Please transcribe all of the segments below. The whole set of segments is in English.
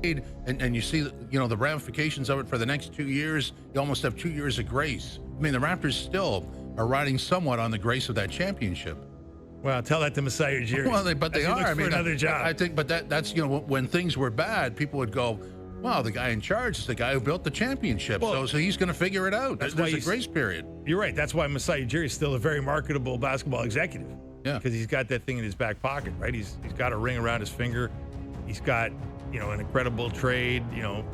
and you see, the ramifications of it for the next 2 years. You almost have 2 years of grace. I mean, the Raptors still are riding somewhat on the grace of that championship. Well, tell that to Masai Ujiri. Well, they are. I mean, another job. I think, but that's when things were bad, people would go, "Wow, the guy in charge is the guy who built the championship, Well, so he's going to figure it out." There's a grace period. You're right. That's why Masai Ujiri is still a very marketable basketball executive. Yeah, because he's got that thing in his back pocket, right? He's got a ring around his finger. He's got an incredible trade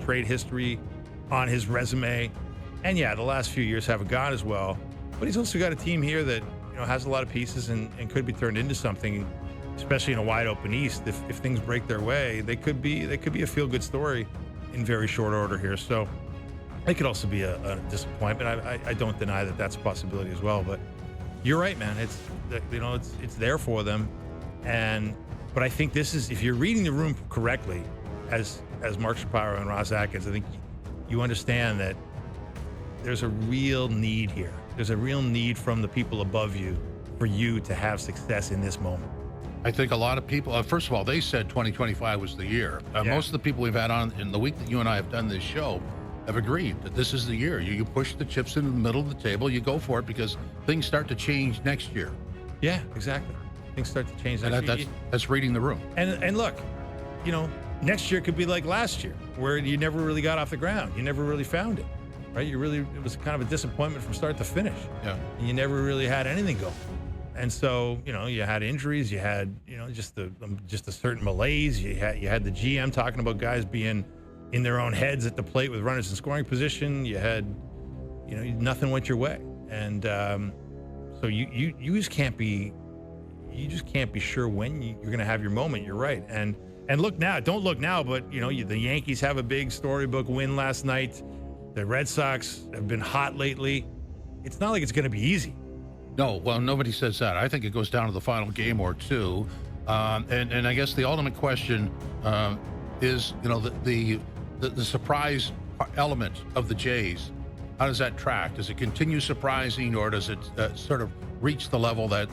history on his resume, and the last few years haven't gone as well. But he's also got a team here that has a lot of pieces and could be turned into something, especially in a wide open East. If things break their way, they could be a feel good story in very short order here. So it could also be a disappointment. I don't deny that that's a possibility as well. But you're right, man. It's there for them, but I think this is, if you're reading the room correctly, as Mark Shapiro and Ross Atkins, I think you understand that there's a real need here. There's a real need from the people above you for you to have success in this moment. I think a lot of people, first of all, they said 2025 was the year. Most of the people we've had on in the week that you and I have done this show have agreed that this is the year. You push the chips into the middle of the table, you go for it, because things start to change next year. Yeah, exactly. Things start to change next year. That's reading the room. And look, next year could be like last year, where you never really got off the ground. You never really found it. Right, it was kind of a disappointment from start to finish. Yeah, and you never really had anything going, and so you had injuries, you had just a certain malaise. You had the GM talking about guys being in their own heads at the plate with runners in scoring position. You had nothing went your way, and so you just can't be sure when you're going to have your moment. You're right, and look now, don't look now, but the Yankees have a big storybook win last night. The Red Sox have been hot lately. It's not like it's going to be easy. No, well, nobody says that. I think it goes down to the final game or two. And I guess the ultimate question is, the surprise element of the Jays. How does that track? Does it continue surprising, or does it sort of reach the level that,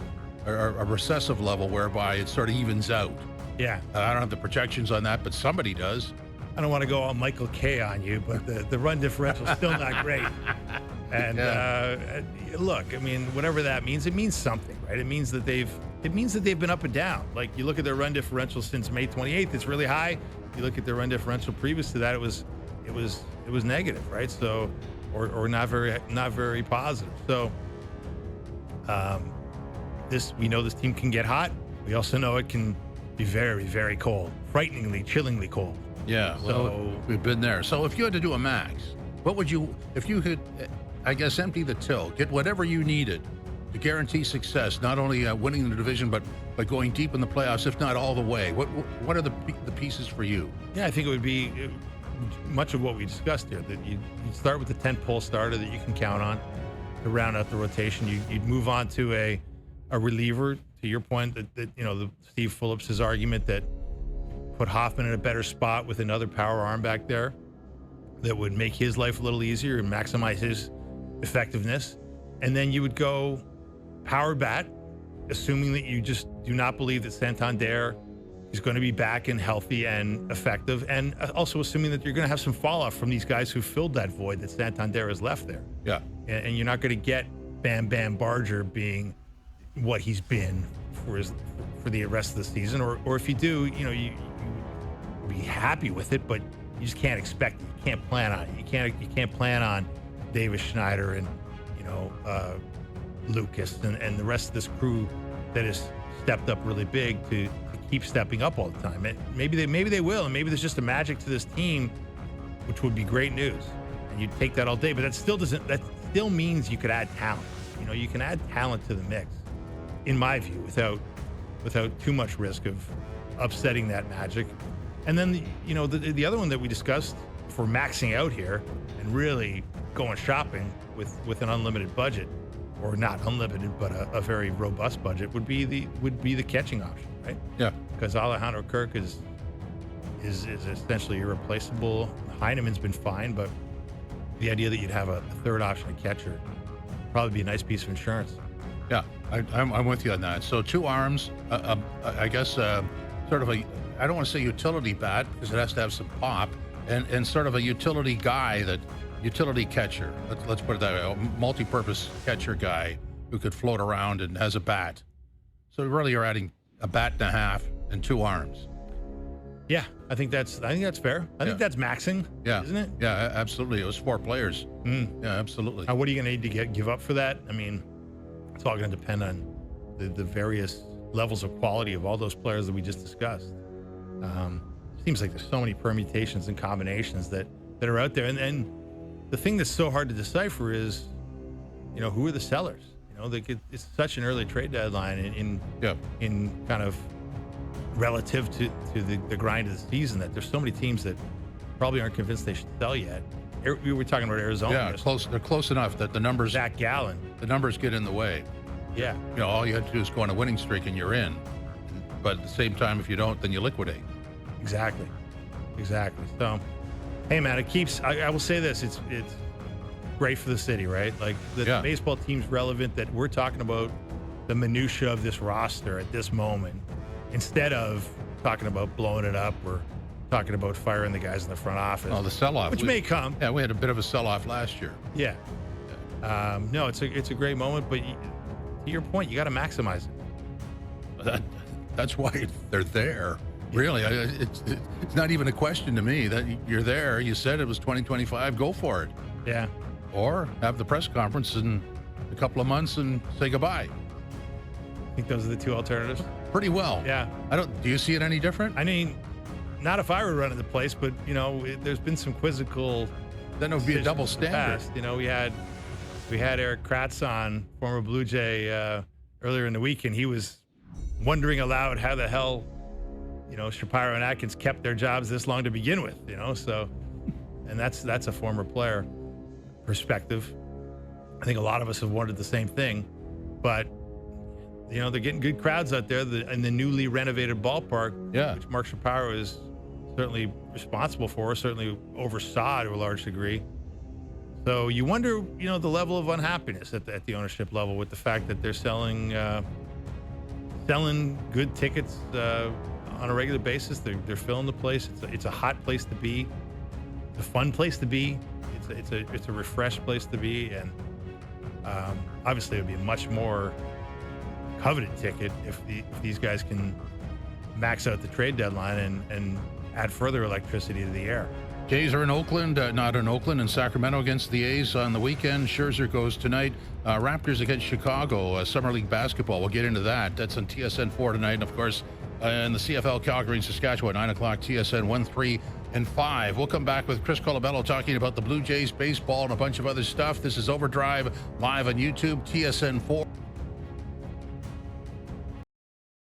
or a recessive level whereby it sort of evens out? Yeah. I don't have the projections on that, but somebody does. I don't want to go all Michael K on you, but the run differential is still not great. And look, I mean, whatever that means, it means something, right? It means that they've been up and down. Like, you look at their run differential since May 28th, it's really high. You look at their run differential previous to that, it was negative, right? So, or not very positive. So, we know this team can get hot. We also know it can be very, very cold, frighteningly, chillingly cold. Yeah, well, we've been there. So if you had to do a max, what would you, if you could, I guess, empty the till, get whatever you needed to guarantee success, not only winning the division, but going deep in the playoffs, if not all the way? What are the pieces for you? Yeah, I think it would be much of what we discussed here, that you'd start with the 10-pole starter that you can count on to round out the rotation. You'd move on to a reliever, to your point, that the Steve Phillips' argument that put Hoffman in a better spot with another power arm back there that would make his life a little easier and maximize his effectiveness. And then you would go power bat, assuming that you just do not believe that Santander is going to be back and healthy and effective, and also assuming that you're going to have some fall off from these guys who filled that void that Santander has left there. Yeah. And you're not going to get Bam Bam Barger being what he's been for the rest of the season, or if you do, you be happy with it, but you just can't expect it. You can't plan on it. You can't plan on Davis Schneider and Lucas and the rest of this crew that has stepped up really big to keep stepping up all the time. Maybe they will, and maybe there's just a magic to this team, which would be great news. And you'd take that all day, but that still means you could add talent. You can add talent to the mix, in my view, without too much risk of upsetting that magic. And then the other one that we discussed for maxing out here and really going shopping with an unlimited budget, or not unlimited, but a very robust budget, would be the catching option, right? Yeah. Because Alejandro Kirk is essentially irreplaceable. Heineman's been fine, but the idea that you'd have a third option at catcher would probably be a nice piece of insurance. Yeah, I'm with you on that. So two arms, I guess sort of a, I don't want to say utility bat because it has to have some pop, and sort of a utility guy, utility catcher. Let's put it that way, a multi-purpose catcher guy who could float around and has a bat. So really, you're adding a bat and a half and 2 arms. Yeah, I think that's fair. I think that's maxing. Yeah, isn't it? Yeah, absolutely. It was 4 players. Yeah, absolutely. What are you going to need to give up for that? I mean, it's all going to depend on the various levels of quality of all those players that we just discussed. Seems like there's so many permutations and combinations that are out there, and the thing that's so hard to decipher is, who are the sellers? It's such an early trade deadline in kind of relative to the grind of the season that there's so many teams that probably aren't convinced they should sell yet. We were talking about Arizona. Yeah, they're close enough that the numbers. Zach Gallen. The numbers get in the way. Yeah. All you have to do is go on a winning streak and you're in. But at the same time, if you don't, then you liquidate. Exactly. So, hey man, I will say this, it's great for the city, right? Like the baseball team's relevant, that we're talking about the minutia of this roster at this moment, instead of talking about blowing it up or talking about firing the guys in the front office. Oh, the sell-off. Which may come. Yeah, we had a bit of a sell-off last year. Yeah. No, it's a great moment, but to your point, you got to maximize it. That's why they're there. Really, it's not even a question to me that you're there. You said it was 2025. Go for it. Yeah. Or have the press conference in a couple of months and say goodbye. I think those are the 2 alternatives. Pretty well. Yeah. Do you see it any different? I mean, not if I were running the place, but there's been some quizzical. Then it would be a double standard. We had Eric Kratz on, former Blue Jay, earlier in the week, and he was wondering aloud how the hell, Shapiro and Atkins kept their jobs this long to begin with. So, and that's a former player perspective. I think a lot of us have wondered the same thing, but they're getting good crowds out there in the newly renovated ballpark, which Mark Shapiro is certainly responsible for, certainly oversaw to a large degree. So you wonder, the level of unhappiness at the ownership level with the fact that they're selling good tickets on a regular basis. They're filling the place. It's a hot place to be. It's a fun place to be. It's a refreshed place to be, and obviously it would be a much more coveted ticket if these guys can max out the trade deadline and add further electricity to the air. Jays are in Oakland, not in Oakland, and Sacramento against the A's on the weekend. Scherzer goes tonight. Raptors against Chicago, Summer League basketball. We'll get into that. That's on TSN 4 tonight. And, of course, in the CFL, Calgary and Saskatchewan, 9 o'clock, TSN 1, 3, and 5. We'll come back with Chris Colabello talking about the Blue Jays, baseball, and a bunch of other stuff. This is Overdrive, live on YouTube, TSN 4.